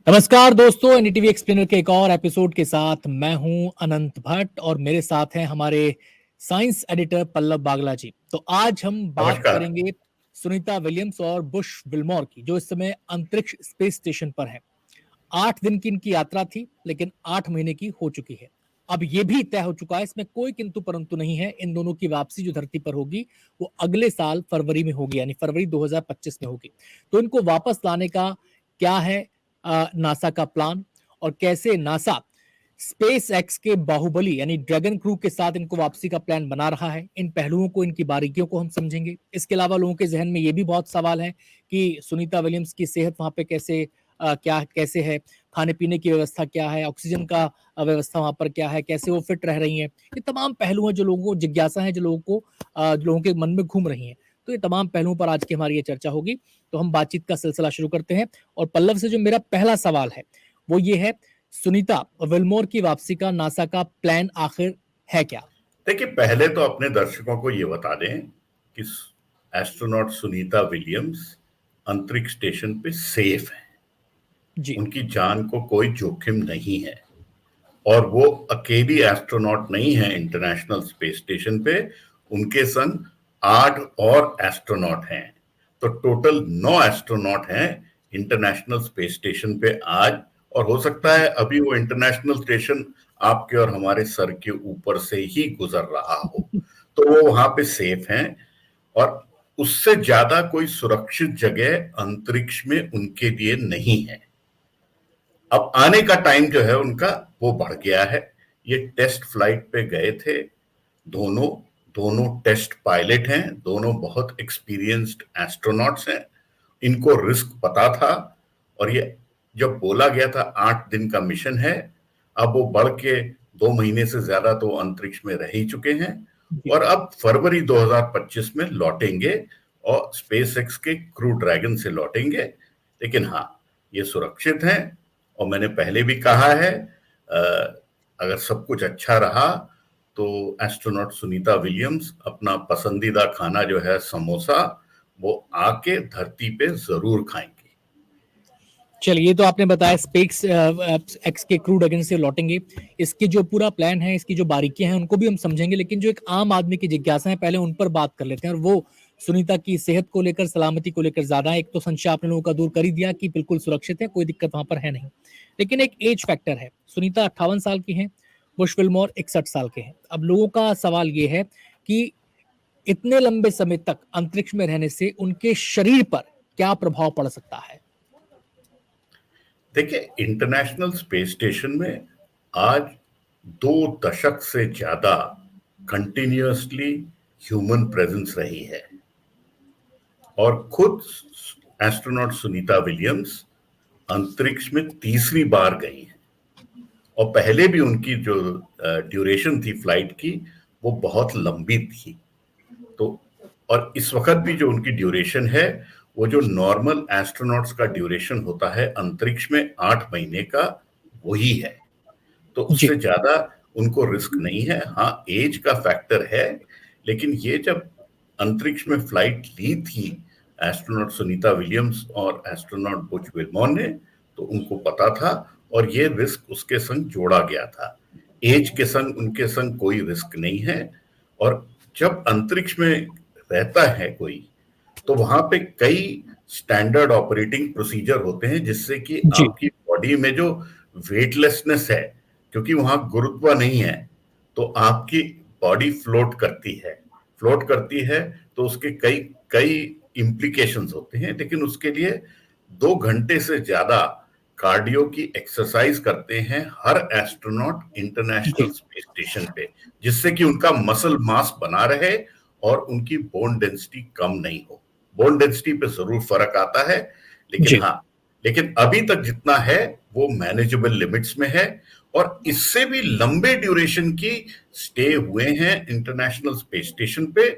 नमस्कार दोस्तों, NDTV explainer के एक और एपिसोड के साथ मैं हूं अनंत भट्ट और मेरे साथ हैं हमारे साइंस एडिटर पल्लव बागला जी। तो आज हम बात नमस्कार। करेंगे सुनीता विलियम्स और बुश विल्मोर की, जो इस समय अंतरिक्ष स्पेस स्टेशन पर हैं। 8 दिन की इनकी यात्रा थी, लेकिन 8 महीने की हो चुकी है। अब ये भी तय हो चुका है, इसमें कोई किंतु परंतु नहीं है, इन दोनों की वापसी जो धरती पर होगी वो अगले साल फरवरी में होगी, यानी फरवरी 2025 में होगी। तो इनको वापस लाने का क्या है नासा का प्लान, और कैसे नासा स्पेस एक्स के बाहुबली यानी ड्रैगन क्रू के साथ इनको वापसी का प्लान बना रहा है, इन पहलुओं को, इनकी बारीकियों को हम समझेंगे। इसके अलावा लोगों के जहन में ये भी बहुत सवाल है कि सुनीता विलियम्स की सेहत वहां पे कैसे है, खाने पीने की व्यवस्था क्या है, ऑक्सीजन का व्यवस्था वहां पर क्या है, कैसे वो फिट रह रही हैं। ये तमाम पहलू हैं जो लोगों को जिज्ञासा है, जो लोगों के मन में घूम रही हैं। तो ये तमाम पहलुओं पर आज की हमारी ये चर्चा होगी। तो हम बातचीत का सिलसिला शुरू करते हैं, और पल्लव से जो मेरा पहला सवाल है वो ये है, सुनीता विल्मोर की वापसी का नासा का प्लान आखिर है क्या? देखिए, पहले तो अपने दर्शकों को ये बता दें कि एस्ट्रोनॉट सुनीता विलियम्स अंतरिक्ष स्टेशन पे सेफ है जी। उनकी जान को कोई जोखिम नहीं है, और वो अकेली एस्ट्रोनॉट नहीं है इंटरनेशनल स्पेस स्टेशन पे। उनके संग 8 और एस्ट्रोनॉट हैं, तो टोटल 9 एस्ट्रोनॉट हैं इंटरनेशनल स्पेस स्टेशन पे आज। और हो सकता है अभी वो इंटरनेशनल स्टेशन आपके और हमारे सर के ऊपर से ही गुजर रहा हो, तो वो वहां पे सेफ हैं। और उससे ज्यादा कोई सुरक्षित जगह अंतरिक्ष में उनके लिए नहीं है। अब आने का टाइम जो है उनका वो बढ़ गया है। ये टेस्ट फ्लाइट पे गए थे, दोनों दोनों टेस्ट पायलट हैं, दोनों बहुत एक्सपीरियंस्ड एस्ट्रोनॉट्स हैं। इनको रिस्क पता था, और ये जब बोला गया था 8 दिन का मिशन है, अब वो बढ़ के 2 महीने से ज्यादा तो अंतरिक्ष में रह ही चुके हैं, और अब फरवरी 2025 में लौटेंगे और स्पेस एक्स के क्रू ड्रैगन से लौटेंगे। लेकिन हाँ, ये सुरक्षित हैं, और मैंने पहले भी कहा है अगर सब कुछ अच्छा रहा तो एस्ट्रोनॉट सुनीता विलियम्स अपना पसंदीदा खाना जो है समोसा, वो आके धरती पे जरूर खाएंगे। चलिए, ये तो आपने बताया स्पेस एक्स के क्रू ड्रैगन से लौटेंगे। इसकी जो पूरा प्लान है, इसकी जो बारीकियां हैं, उनको भी हम समझेंगे, लेकिन जो एक आम आदमी की जिज्ञासा है पहले उन पर बात कर लेते हैं। और वो सुनीता की सेहत को लेकर, सलामती को लेकर ज्यादा है। एक तो संशय आपने लोगों का दूर कर ही दिया कि बिल्कुल सुरक्षित है, कोई दिक्कत वहां पर है नहीं, लेकिन एक एज फैक्टर है। सुनीता 58 साल की है, बुश विल्मोर 61 साल के हैं। अब लोगों का सवाल ये है कि इतने लंबे समय तक अंतरिक्ष में रहने से उनके शरीर पर क्या प्रभाव पड़ सकता है? देखिए, इंटरनेशनल स्पेस स्टेशन में आज 2 दशक से ज्यादा कंटिन्यूअसली ह्यूमन प्रेजेंस रही है, और खुद एस्ट्रोनॉट सुनीता विलियम्स अंतरिक्ष में तीसरी बार गई है। और पहले भी उनकी जो ड्यूरेशन थी फ्लाइट की, वो बहुत लंबी थी। तो और इस वक्त भी जो उनकी ड्यूरेशन है, वो जो नॉर्मल एस्ट्रोनॉट्स का ड्यूरेशन होता है अंतरिक्ष में 8 महीने का, वही है। तो उससे ज्यादा उनको रिस्क नहीं है। हाँ, एज का फैक्टर है, लेकिन ये जब अंतरिक्ष में फ्लाइट ली थी एस्ट्रोनॉट सुनीता विलियम्स और एस्ट्रोनॉट बुच विल्मोर ने, तो उनको पता था, और ये रिस्क उसके संग जोड़ा गया था। एज के संग उनके संग कोई रिस्क नहीं है। और जब अंतरिक्ष में रहता है कोई, तो वहां पे कई स्टैंडर्ड ऑपरेटिंग प्रोसीजर होते हैं, जिससे कि आपकी बॉडी में जो वेटलेसनेस है, क्योंकि वहां गुरुत्व नहीं है, तो आपकी बॉडी फ्लोट करती है, तो उसके कई कई इम्प्लीकेशंस होते हैं। लेकिन उसके लिए 2 घंटे से ज्यादा कार्डियो की एक्सरसाइज करते हैं हर एस्ट्रोनॉट इंटरनेशनल स्पेस स्टेशन पे, जिससे कि उनका मसल मास बना रहे और उनकी बोन डेंसिटी कम नहीं हो। बोन डेंसिटी पे जरूर फर्क आता है, लेकिन अभी तक जितना है वो मैनेजेबल लिमिट्स में है। और इससे भी लंबे ड्यूरेशन की स्टे हुए हैं इंटरनेशनल स्पेस स्टेशन पे,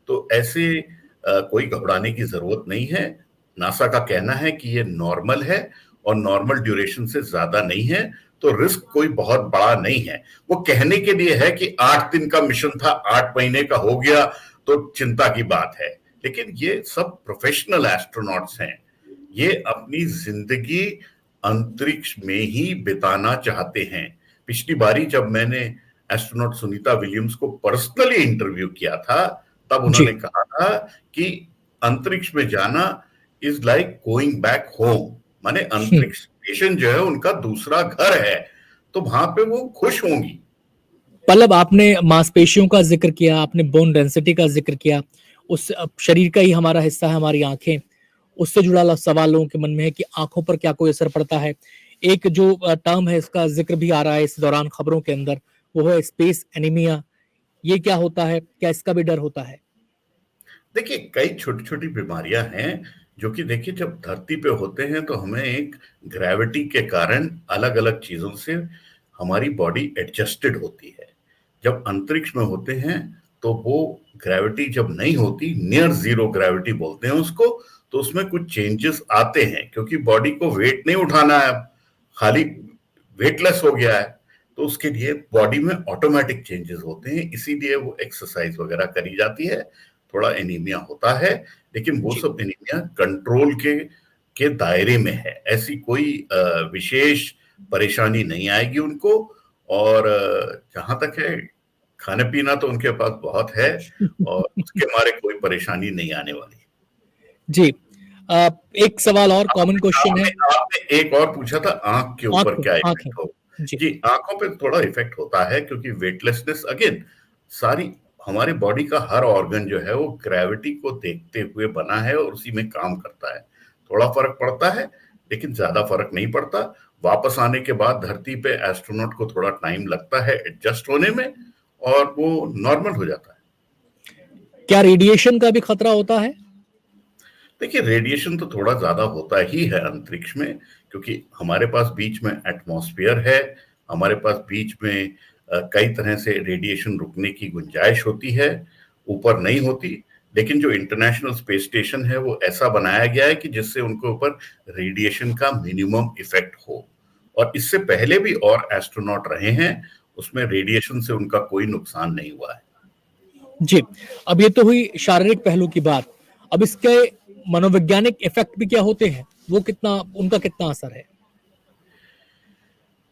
तो ऐसे कोई घबराने की जरूरत नहीं है। नासा का कहना है कि ये नॉर्मल है, और नॉर्मल ड्यूरेशन से ज्यादा नहीं है, तो रिस्क कोई बहुत बड़ा नहीं है। वो कहने के लिए है कि 8 दिन का मिशन था, 8 महीने का हो गया तो चिंता की बात है, लेकिन ये सब प्रोफेशनल एस्ट्रोनॉट्स हैं। ये अपनी जिंदगी अंतरिक्ष में ही बिताना चाहते हैं। पिछली बारी जब मैंने एस्ट्रोनॉट सुनीता विलियम्स को पर्सनली इंटरव्यू किया था, तब जी। उन्होंने कहा था कि अंतरिक्ष में जाना is like going back home, माने अंतरिक्ष स्टेशन जो है उनका दूसरा घर है, तो वहां पे वो खुश होंगी। पल्लव, आपने मांसपेशियों का जिक्र किया, आपने बोन डेंसिटी का जिक्र किया, उस शरीर का ही हमारा हिस्सा है हमारी आंखें, उससे जुड़ा सवाल लोगों के मन में है कि आंखों पर क्या कोई असर पड़ता है। एक जो टर्म है इसका जिक्र भी आ रहा है इस दौरान खबरों के अंदर, वो है स्पेस एनीमिया। ये क्या होता है, क्या इसका भी डर होता है? देखिए, कई छोटी छोटी बीमारियां हैं जो कि देखिए जब धरती पे होते हैं तो हमें एक ग्रेविटी के कारण अलग अलग चीजों से हमारी बॉडी एडजस्टेड होती है। जब अंतरिक्ष में होते हैं तो वो ग्रेविटी जब नहीं होती, नियर जीरो ग्रेविटी बोलते हैं उसको, तो उसमें कुछ चेंजेस आते हैं क्योंकि बॉडी को वेट नहीं उठाना है, खाली वेटलेस हो गया है, तो उसके लिए बॉडी में ऑटोमेटिक चेंजेस होते हैं, इसीलिए वो एक्सरसाइज वगैरह करी जाती है, थोड़ा एनीमिया होता है, लेकिन वो जी। सब एनीमिया कंट्रोल के दायरे में है। ऐसी कोई विशेष परेशानी नहीं आएगी उनको। और जहां तक है, खाने पीना तो उनके पास बहुत है और उसके मारे कोई परेशानी नहीं आने वाली। जी। एक सवाल और कॉमन क्वेश्चन है। आपने आपने एक और पूछा था, आंख के ऊपर आंखें, क्या आंखें। इफेक्ट हो। जी। जी, आंखों पे थोड़ा इफेक्ट होता है क्योंकि वेटलेसनेस अगेन, सारी हमारे बॉडी का हर ऑर्गन जो है वो ग्रेविटी को देखते हुए बना है और उसी में काम करता है। थोड़ा फर्क पड़ता है लेकिन ज्यादा फर्क नहीं पड़ता। वापस आने के बाद धरती पे एस्ट्रोनॉट को थोड़ा टाइम लगता है एडजस्ट होने में और वो नॉर्मल हो जाता है। क्या रेडिएशन का भी खतरा होता है? देखिए, रेडिएशन तो थोड़ा ज्यादा होता ही है अंतरिक्ष में, क्योंकि हमारे पास बीच में एटमॉस्फेयर है, हमारे पास बीच में कई तरह से रेडिएशन रुकने की गुंजाइश होती है, ऊपर नहीं होती। लेकिन जो इंटरनेशनल स्पेस स्टेशन है वो ऐसा बनाया गया है कि जिससे उनके ऊपर रेडिएशन का मिनिमम इफेक्ट हो। और इससे पहले भी और एस्ट्रोनॉट रहे हैं, उसमें रेडिएशन से उनका कोई नुकसान नहीं हुआ है। जी। अब ये तो हुई शारीरिक पहलू की बात। अब इसके मनोवैज्ञानिक इफेक्ट भी क्या होते हैं, वो कितना, उनका कितना असर है?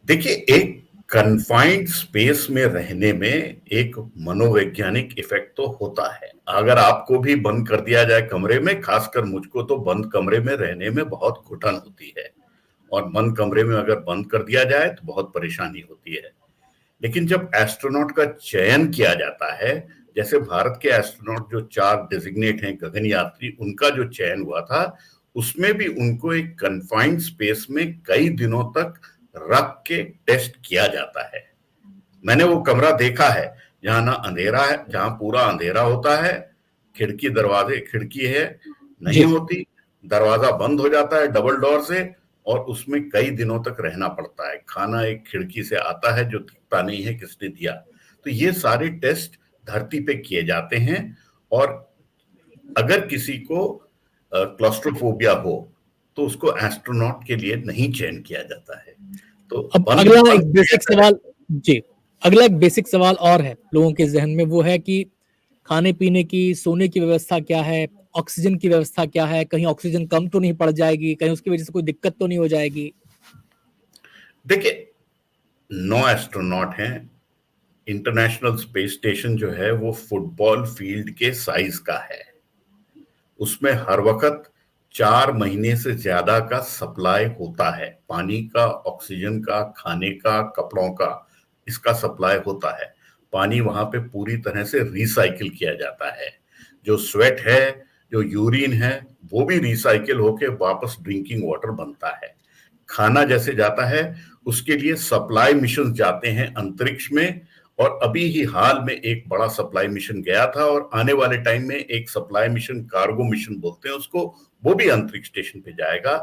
देखिए, एक कन्फाइंड स्पेस में रहने में एक मनोवैज्ञानिक इफेक्ट तो होता है। अगर आपको भी बंद कर दिया जाए कमरे में, खासकर मुझको तो बंद कमरे में रहने में बहुत घुटन होती है, और बंद कमरे में अगर बंद कर दिया जाए तो बहुत परेशानी होती है। लेकिन जब एस्ट्रोनॉट का चयन किया जाता है, जैसे भारत के एस्ट्रोनॉट जो 4 डेजिग्नेट हैं गगन यात्री, उनका जो चयन हुआ था, उसमें भी उनको एक कन्फाइंड स्पेस में कई दिनों तक रख के टेस्ट किया जाता है। मैंने वो कमरा देखा है जहां ना अंधेरा है, जहां पूरा अंधेरा होता है, खिड़की है नहीं जी। होती, दरवाजा बंद हो जाता है डबल डोर से, और उसमें कई दिनों तक रहना पड़ता है। खाना एक खिड़की से आता है जो दिखता नहीं है किसने दिया। तो ये सारे टेस्ट धरती पे किए जाते हैं। और अगर किसी को क्लॉस्ट्रोफोबिया हो तो उसको एस्ट्रोनॉट के लिए नहीं चयन किया जाता है। तो अब बंद अगला बंद एक बेसिक सवाल। जी। अगला एक बेसिक सवाल और है लोगों के जहन में, वो है कि खाने पीने की, सोने की व्यवस्था क्या है, ऑक्सीजन की व्यवस्था क्या है, कहीं ऑक्सीजन कम तो नहीं पड़ जाएगी, कहीं उसकी वजह से कोई दिक्कत तो नहीं हो जाएगी? देखिए, 9 एस्ट्रोनॉट हैं। इंटरनेशनल स्पेस स्टेशन जो है वो फुटबॉल फील्ड के साइज का है। उसमें हर वक्त 4 महीने से ज्यादा का सप्लाई होता है, पानी का, ऑक्सीजन का, खाने का, कपड़ों का, इसका सप्लाई होता है। पानी वहां पे पूरी तरह से रिसाइकिल किया जाता है। जो स्वेट है, जो यूरिन है, वो भी रिसाइकिल होके वापस ड्रिंकिंग वाटर बनता है। खाना जैसे जाता है, उसके लिए सप्लाई मिशन जाते हैं अंतरिक्ष में। और अभी ही हाल में एक बड़ा सप्लाई मिशन गया था, और आने वाले टाइम में एक सप्लाई मिशन, कार्गो मिशन बोलते हैं उसको, वो भी अंतरिक्ष स्टेशन पे जाएगा।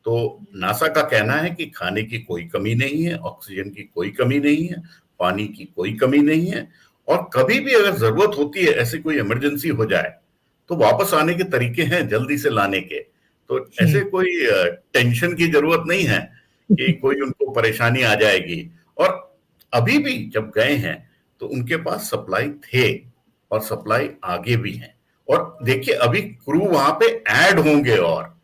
तो नासा का कहना है कि खाने की कोई कमी नहीं है, ऑक्सीजन की कोई कमी नहीं है, पानी की कोई कमी नहीं है। और कभी भी अगर जरूरत होती है, ऐसी कोई इमरजेंसी हो जाए, तो वापस आने के तरीके हैं जल्दी से लाने के। तो ऐसे कोई टेंशन की जरूरत नहीं है कि कोई उनको परेशानी आ जाएगी। और अभी भी जब गए हैं तो उनके पास सप्लाई थे और सप्लाई आगे भी है। और देखिए अभी क्रू वहां पे ऐड होंगे, और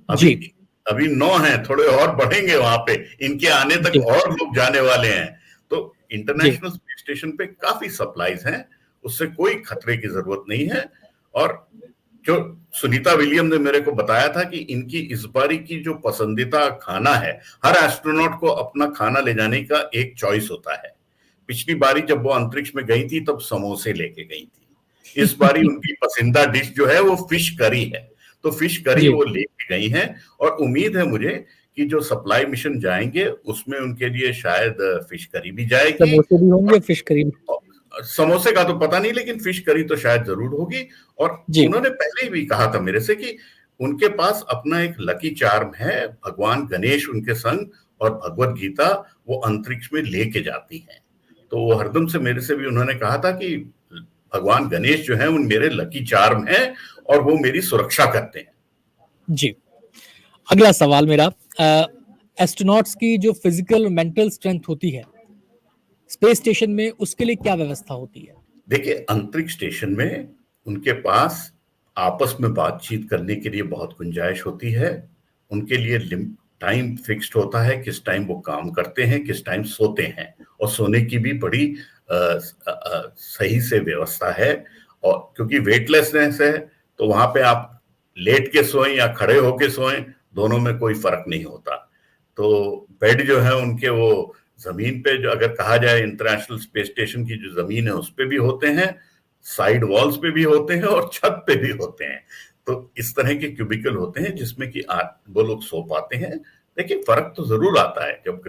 अभी जी अभी 9 हैं, थोड़े और बढ़ेंगे वहां पे, इनके आने तक जी और लोग जाने वाले हैं। तो जी इंटरनेशनल स्पेस स्टेशन पे काफी सप्लाईज हैं, उससे कोई खतरे की जरूरत नहीं है। और जो सुनीता विलियम ने मेरे को बताया था कि इनकी इस बारी की जो पसंदीदा खाना है, हर एस्ट्रोनॉट को अपना खाना ले जाने का एक चॉइस होता है। पिछली बारी जब वो अंतरिक्ष में गई थी तब समोसे लेके गई थी। इस बारी उनकी पसंदीदा डिश जो है वो फिश करी है, तो फिश करी जी वो लेके गई हैं। और उम्मीद है मुझे कि जो सप्लाई मिशन जाएंगे उसमें उनके लिए शायद फिश करी भी जाएगी। समोसे भी और होंगे, फिश करी भी। समोसे का तो पता नहीं, लेकिन फिश करी तो शायद जरूर होगी। और जी उन्होंने पहले ही भी कहा था मेरे से कि उनके पास अपना एक लकी चार्म है, भगवान गणेश उनके संग, और भगवत गीता वो अंतरिक्ष में लेके जाती हैं। तो वो हरदम से मेरे से भी उन्होंने कहा था कि भगवान गणेश जो है उन मेरे लकी चार्म हैं और वो मेरी सुरक्षा करते हैं। जी। अगला सवाल मेरा, एस्ट्रोनॉट्स की जो फिजिकल मेंटल स्ट्रेंथ होती है स्पेस स्टेशन में, उसके लिए क्या व्यवस्था होती है? देखिए अंतरिक्ष स्टेशन में उनके पास आपस में बातचीत करने के लिए बहुत गुंजाइश होती है। उनके लिए टाइम फिक्स्ड होता है, किस टाइम वो काम करते हैं, किस टाइम सोते हैं, और सोने की भी बड़ी सही से व्यवस्था है। और क्योंकि वेटलेसनेस है तो वहां पे आप लेट के सोएं या खड़े होके सोएं, दोनों में कोई फर्क नहीं होता। तो बेड जो है उनके वो जमीन पे, जो अगर कहा जाए इंटरनेशनल स्पेस स्टेशन की जो जमीन है उस पे भी होते हैं, साइड वॉल्स पे भी होते हैं और छत पे भी होते हैं। तो इस तरह के क्यूबिकल होते हैं जिसमें कि वो लोग सो पाते हैं। देखिए फर्क तो जरूर आता है जब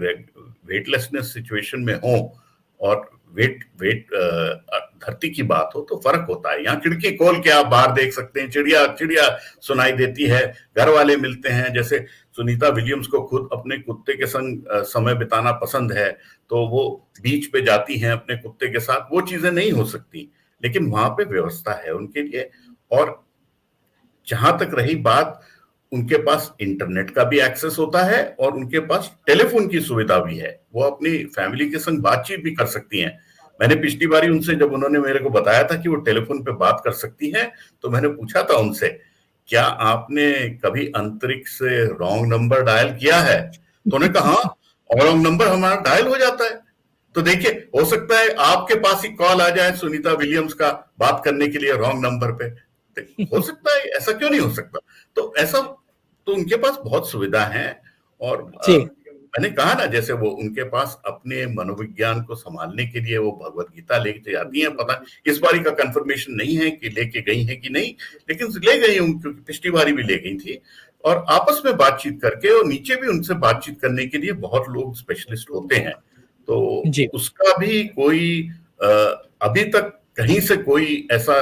वेटलेसनेस सिचुएशन में हो और वेट वेट धरती की बात हो तो फर्क होता है। यहाँ खिड़की खोल के आप बाहर देख सकते हैं, चिड़िया चिड़िया सुनाई देती है, घर वाले मिलते हैं। जैसे सुनीता विलियम्स को खुद अपने कुत्ते के संग समय बिताना पसंद है, तो वो बीच पे जाती हैं अपने कुत्ते के साथ। वो चीजें नहीं हो सकती, लेकिन वहां पे व्यवस्था है उनके लिए। और जहां तक रही बात, उनके पास इंटरनेट का भी एक्सेस होता है और उनके पास टेलीफोन की सुविधा भी है। वो अपनी फैमिली के संग बातचीत भी कर सकती हैं। मैंने पिछली बारी उनसे, जब उन्होंने मेरे को बताया था कि वो टेलीफोन पे बात कर सकती हैं, तो मैंने पूछा था उनसे, क्या आपने कभी अंतरिक्ष से रॉन्ग नंबर डायल किया है? तो उन्होंने कहा हाँ, और रॉन्ग नंबर हमारा डायल हो जाता है। तो देखिए हो सकता है आपके पास ही कॉल आ जाए सुनीता विलियम्स का बात करने के लिए रॉन्ग नंबर पे। हो सकता है, ऐसा क्यों नहीं हो सकता? तो ऐसा, तो उनके पास बहुत सुविधा है। और जी मैंने कहा ना, जैसे वो उनके पास अपने मनोविज्ञान को संभालने के लिए वो भगवत गीता लेके जाती हैं। पता इस बारी का कंफर्मेशन नहीं है कि लेके गई है कि नहीं, लेकिन ले गई हूं क्योंकि पिछली बारी भी ले गई थी। और आपस में बातचीत करके, और नीचे भी उनसे बातचीत करने के लिए बहुत लोग स्पेशलिस्ट होते हैं। तो जी उसका भी कोई अ, अभी तक कहीं से कोई ऐसा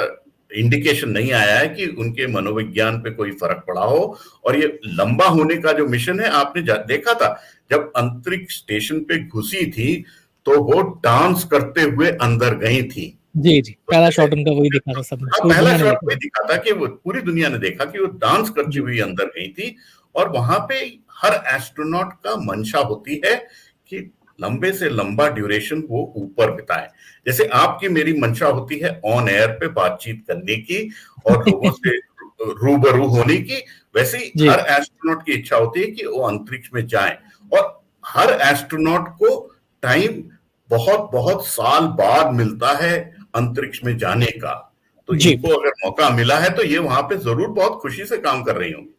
इंडिकेशन नहीं आया है कि उनके मनोविज्ञान पे कोई फर्क पड़ा हो। और ये लंबा होने का जो मिशन है, आपने देखा था जब अंतरिक्ष स्टेशन पे घुसी थी तो वो डांस करते हुए अंदर गई थी। जी जी, तो पहला जैसे शॉट उनका वही दिखा था, सबने, पूरी पहला दुनिया ने शॉट देखा में था। दिखा था कि वो पूरी दुनिया ने देखा कि वो डांस करती जी हुई अंदर गई थी। और वहां पे हर एस्ट्रोनॉट का मंशा होती है कि लंबे से लंबा ड्यूरेशन वो ऊपर बिताए। जैसे आपकी मेरी मंशा होती है ऑन एयर पे बातचीत करने की और लोगों से रूबरू होने की, वैसे ही जी हर एस्ट्रोनॉट की इच्छा होती है कि वो अंतरिक्ष में जाए। और हर एस्ट्रोनॉट को टाइम बहुत बहुत साल बाद मिलता है अंतरिक्ष में जाने का। तो जी। इनको अगर मौका मिला है तो ये वहां पे जरूर बहुत खुशी से काम कर रही होंगी।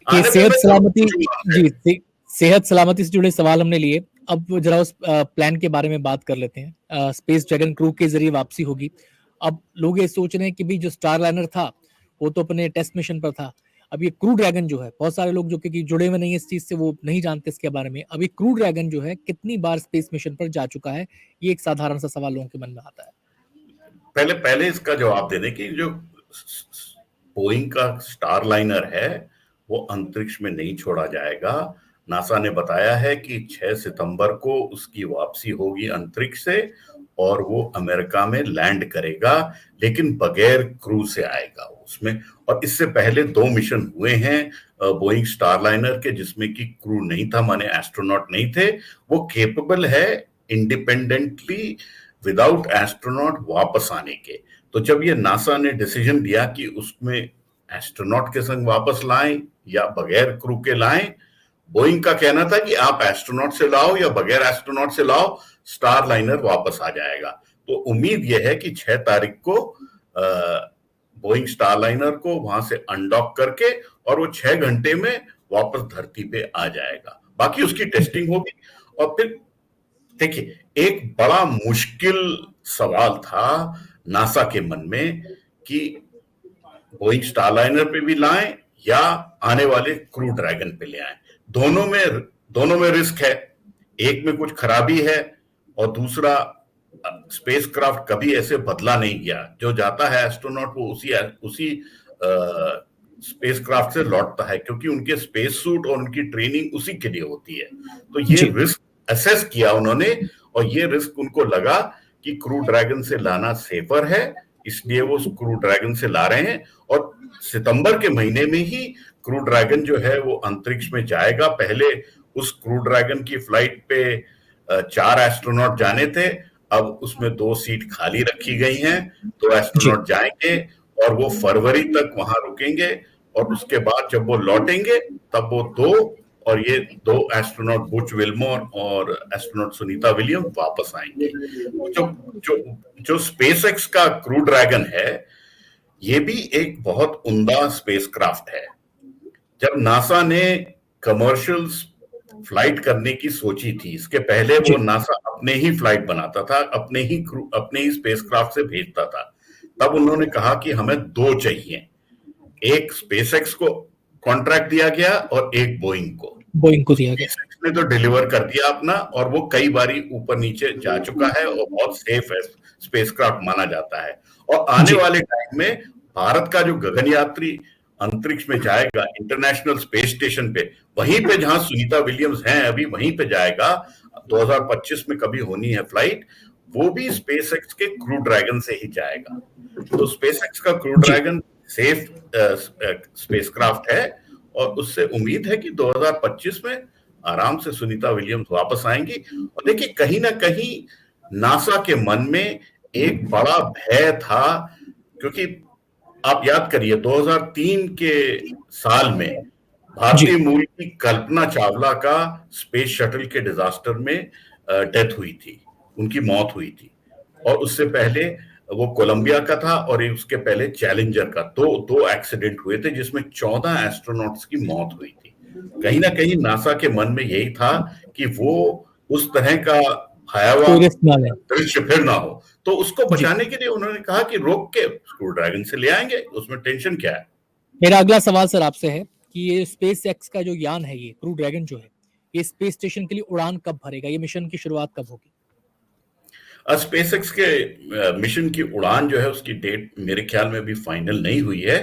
ये आने पे सेहत मैं जरूर सलामती, पूछूंगा जी उनसे। सेहत सलामती से जुड़े सवाल हमने लिए। अब वो जरा उस प्लान के बारे में बात कर लेते हैं। स्पेस ड्रैगन क्रू के जरिए वापसी होगी। अब लोग ये सोच रहे हैं कि भी जो स्टार लाइनर था वो तो अपने टेस्ट मिशन पर था। अब ये क्रू ड्रैगन जो है, बहुत सारे लोग जो कि जुड़े हुए नहीं है इस चीज से, वो नहीं जानते इसके बारे में। अब ये क्रू ड्रैगन जो है कितनी बार स्पेस मिशन पर जा चुका है, ये एक साधारण सा सवाल लोगों के मन में आता है। पहले पहले इसका जवाब दे दें कि जो बोइंग का स्टार लाइनर है वो अंतरिक्ष में नहीं छोड़ा जाएगा। नासा ने बताया है कि 6 सितंबर को उसकी वापसी होगी अंतरिक्ष से, और वो अमेरिका में लैंड करेगा, लेकिन बगैर क्रू से आएगा उसमें। और इससे पहले 2 मिशन हुए हैं बोइंग स्टारलाइनर के, जिसमें कि क्रू नहीं था, माने एस्ट्रोनॉट नहीं थे। वो केपेबल है इंडिपेंडेंटली विदाउट एस्ट्रोनॉट वापस आने के। तो तो जब ये नासा ने डिसीजन दिया कि उसमें एस्ट्रोनॉट के संग वापस लाएं या बगैर क्रू के लाएं, बोइंग का कहना था कि आप एस्ट्रोनॉट से लाओ या बगैर एस्ट्रोनॉट से लाओ, स्टार लाइनर वापस आ जाएगा। तो उम्मीद यह है कि 6 तारीख को बोइंग स्टार लाइनर को वहां से अनडॉक करके और वो 6 घंटे में वापस धरती पे आ जाएगा। बाकी उसकी टेस्टिंग होगी। और फिर देखिए, एक बड़ा मुश्किल सवाल था नासा के मन में कि बोइंग स्टारलाइनर पे भी लाएं या आने वाले क्रू ड्रैगन पे ले आएं। दोनों में रिस्क है। एक में कुछ खराबी है और दूसरा स्पेसक्राफ्ट कभी ऐसे बदला नहीं गया। जो जाता है एस्ट्रोनॉट वो उसी स्पेसक्राफ्ट से लौटता है, क्योंकि उनके स्पेस सूट और उनकी ट्रेनिंग उसी के लिए होती है। तो ये रिस्क असेस किया उन्होंने और ये रिस्क उनको लगा कि क्रू ड्रैगन से लाना सेफर है, इसलिए वो क्रू ड्रैगन से ला रहे हैं। और सितंबर के महीने में ही क्रू ड्रैगन जो है वो अंतरिक्ष में जाएगा। पहले उस क्रू ड्रैगन की फ्लाइट पे 4 एस्ट्रोनॉट जाने थे, अब उसमें 2 सीट खाली रखी गई हैं। 2 एस्ट्रोनॉट जाएंगे और वो फरवरी तक वहां रुकेंगे और उसके बाद जब वो लौटेंगे तब वो 2 एस्ट्रोनॉट बुच विल्मोर और एस्ट्रोनॉट सुनीता विलियम वापस आएंगे। जो स्पेसएक्स का क्रू ड्रैगन है, ये भी एक बहुत उम्दा स्पेसक्राफ्ट है। जब नासा ने कमर्शियल फ्लाइट करने की सोची थी, इसके पहले वो नासा अपने ही फ्लाइट बनाता था, अपने ही स्पेसक्राफ्ट से भेजता था। तब उन्होंने कहा कि हमें 2 चाहिए, एक स्पेसएक्स को कॉन्ट्रैक्ट दिया गया और एक बोइंग को दिया गया। स्पेसएक्स ने तो डिलीवर कर दिया अपना, और वो कई बारी ऊपर नीचे जा चुका है और बहुत सेफ है, स्पेसक्राफ्ट माना जाता है। और आने वाले टाइम में भारत का जो गगनयात्री अंतरिक्ष में जाएगा इंटरनेशनल स्पेस स्टेशन पे, वहीं पे जहां सुनीता विलियम्स हैं अभी, वहीं पे जाएगा। 2025 में कभी होनी है फ्लाइट, वो भी स्पेसएक्स के क्रू ड्रैगन से ही जाएगा। तो स्पेसएक्स का क्रू ड्रैगन सेफ स्पेसक्राफ्ट है और उससे उम्मीद है कि 2025 में आराम से सुनीता विलियम्स वापस आएंगी। और देखिए, कहीं ना कहीं नासा के मन में एक बड़ा भय था, क्योंकि आप याद करिए 2003 के साल में भारतीय मूल की कल्पना चावला का स्पेस शटल के डिजास्टर में डेथ हुई थी, उनकी मौत हुई थी। और उससे पहले वो कोलंबिया का था और उसके पहले चैलेंजर का दो एक्सीडेंट हुए थे जिसमें 14 एस्ट्रोनॉट्स की मौत हुई थी। कहीं ना कहीं नासा के मन में यही था कि वो उस तरह का भयावह दृश्य फिर ना हो। तो उसको बचाने के लिए उन्होंने कहा कि रोक के क्रू ड्रैगन से ले आएंगे, उसमें टेंशन क्या है। मेरा अगला सवाल सर आपसे है कि ये स्पेस एक्स का जो यान है, ये क्रू ड्रैगन जो है, ये स्पेस स्टेशन के लिए उड़ान कब भरेगा? ये मिशन की शुरुआत कब होगी? स्पेस एक्स के मिशन की उड़ान जो है उसकी डेट मेरे ख्याल में भी फाइनल नहीं हुई है,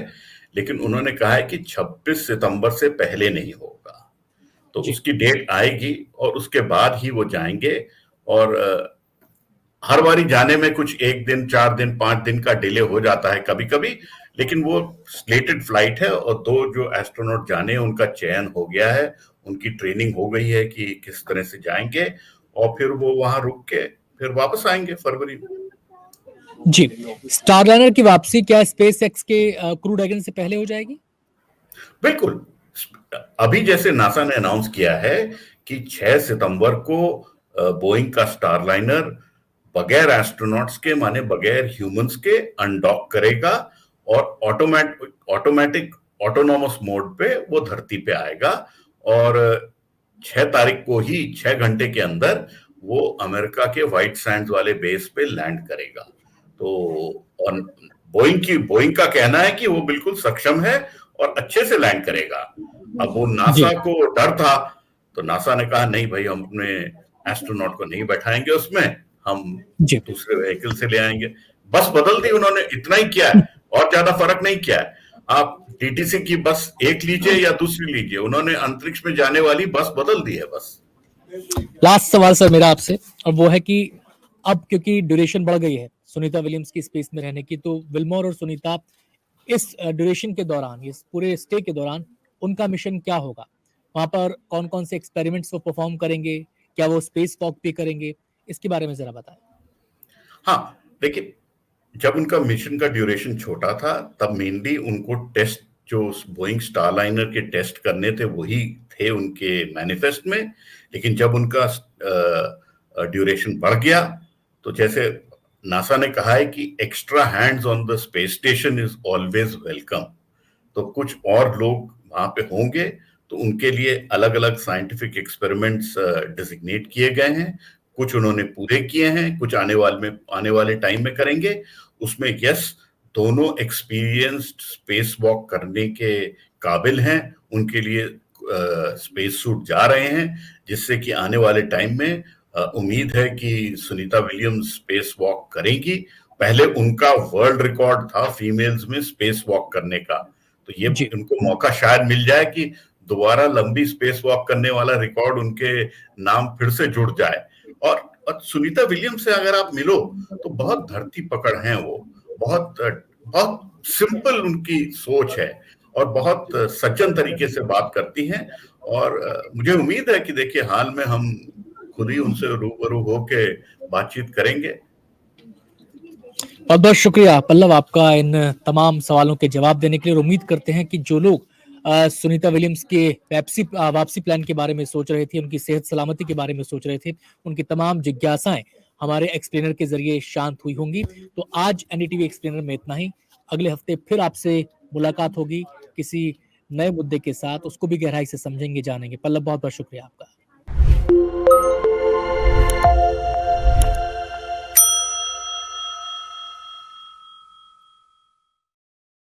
लेकिन उन्होंने कहा है कि 26 सितंबर से पहले नहीं होगा। तो उसकी डेट आएगी और उसके बाद ही वो जाएंगे। और हर बारी जाने में कुछ 1 दिन, 4 दिन, 5 दिन का डिले हो जाता है कभी कभी, लेकिन वो स्लेटेड फ्लाइट है और 2 जो एस्ट्रोनॉट जाने उनका चयन हो गया है, उनकी ट्रेनिंग हो गई है कि किस तरह से जाएंगे और फिर वो वहां रुक के फिर वापस आएंगे फरवरी में। जी, स्टारलाइनर की वापसी क्या स्पेस एक्स के क्रू ड्रैगन से पहले हो जाएगी? बिल्कुल। अभी जैसे नासा ने अनाउंस किया है कि 6 सितंबर को बोइंग का स्टारलाइनर बगैर एस्ट्रोनॉट्स के, माने बगैर ह्यूमंस के, अनडॉक करेगा और ऑटोमेटिक ऑटोनॉमस मोड पे वो धरती पे आएगा। और 6 तारीख को ही 6 घंटे के अंदर वो अमेरिका के व्हाइट सैंड्स वाले बेस पे लैंड करेगा। तो और बोइंग का कहना है कि वो बिल्कुल सक्षम है और अच्छे से लैंड करेगा। अब वो नासा को डर था, तो नासा ने कहा नहीं भाई, हम अपने एस्ट्रोनॉट को नहीं बैठाएंगे उसमें, हम दूसरे व्हीकल से ले आएंगे। बस बदल दी उन्होंने, इतना ही किया है और ज्यादा फर्क नहीं किया है। आप डीटीसी की बस एक लीजिए या दूसरी लीजिए, उन्होंने अंतरिक्ष में जाने वाली बस बदल दी है बस। लास्ट सवाल सर मेरा आपसे, और वो है कि अब क्योंकि ड्यूरेशन बढ़ गई है सुनीता विलियम्स की स्पेस में रहने की, तो विल्मोर और सुनीता इस ड्यूरेशन के दौरान, इस पूरे स्टे के दौरान उनका मिशन क्या होगा? वहां पर कौन कौन से एक्सपेरिमेंट्स वो परफॉर्म करेंगे? क्या वो स्पेस वॉक भी करेंगे? इसके बारे में जरा बताएं। हाँ, देखिए, जब उनका मिशन का ड्यूरेशन छोटा था तब मेनली उनको टेस्ट जो बोइंग स्टारलाइनर के टेस्ट करने थे वही थे उनके मैनिफेस्ट में। लेकिन जब उनका ड्यूरेशन बढ़ गया तो जैसे नासा ने कहा है कि extra hands on the space station is always welcome. तो कुछ और लोग वहां पे होंगे तो उनके लिए अलग अलग साइंटिफिक एक्सपेरिमेंट्स डिजिग्नेट किए गए हैं। कुछ उन्होंने पूरे किए हैं, कुछ आने वाले टाइम में करेंगे। उसमें यस, दोनों एक्सपीरियंस्ड स्पेस वॉक करने के काबिल हैं, उनके लिए स्पेस सूट जा रहे हैं, जिससे कि आने वाले टाइम में उम्मीद है कि सुनीता विलियम्स स्पेस वॉक करेंगी। पहले उनका वर्ल्ड रिकॉर्ड था फीमेल्स में स्पेस वॉक करने का, तो ये उनको मौका शायद मिल जाए कि दोबारा लंबी स्पेस वॉक करने वाला रिकॉर्ड उनके नाम फिर से जुड़ जाए। और सुनीता विलियम्स से अगर आप मिलो तो बहुत धरती पकड़ हैं वो, बहुत बहुत सिंपल उनकी सोच है और बहुत सज्जन तरीके से बात करती हैं। और मुझे उम्मीद है कि देखिए हाल में हम खुद ही उनसे रूबरू होके बातचीत करेंगे। बहुत बहुत शुक्रिया पल्लव आपका इन तमाम सवालों के जवाब देने के लिए। उम्मीद करते हैं कि जो लोग सुनीता विलियम्स के वापसी प्लान के बारे में सोच रहे थे, उनकी सेहत सलामती के बारे में सोच रहे थे, उनकी तमाम जिज्ञासाएं हमारे एक्सप्लेनर के जरिए शांत हुई होंगी। तो आज एनडीटीवी एक्सप्लेनर में इतना ही। अगले हफ्ते फिर आपसे मुलाकात होगी किसी नए मुद्दे के साथ, उसको भी गहराई से समझेंगे, जानेंगे। पल्लव बहुत बहुत शुक्रिया आपका।